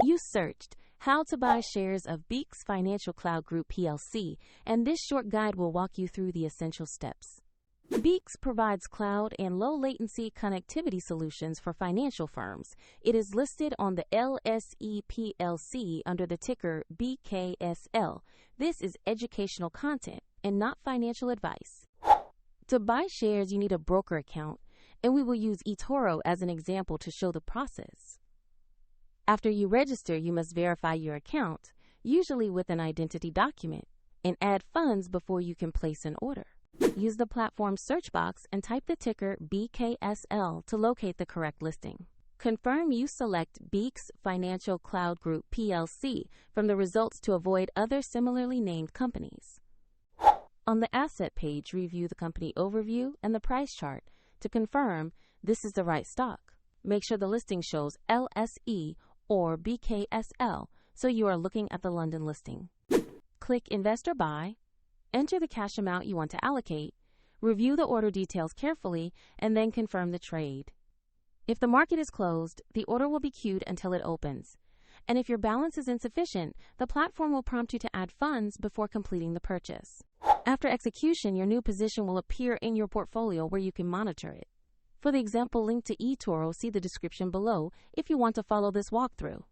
You searched how to buy shares of Beeks Financial Cloud Group PLC, and this short guide will walk you through the essential steps. Beeks provides cloud and low-latency connectivity solutions for financial firms. It is listed on the LSE PLC under the ticker BKS.L. This is educational content and not financial advice. To buy shares, you need a broker account, and we will use eToro as an example to show the process. After you register, you must verify your account, usually with an identity document, and add funds before you can place an order. Use the platform's search box and type the ticker BKS.L to locate the correct listing. Confirm you select Beeks Financial Cloud Group PLC from the results to avoid other similarly named companies. On the asset page, review the company overview and the price chart to confirm this is the right stock. Make sure the listing shows LSE or BKS.L so you are looking at the London listing. Click Invest or Buy. Enter the cash amount you want to allocate, review the order details carefully, and then confirm the trade. If the market is closed, the order will be queued until it opens. And if your balance is insufficient, the platform will prompt you to add funds before completing the purchase. After execution, your new position will appear in your portfolio where you can monitor it. For the example link to eToro, see the description below if you want to follow this walkthrough.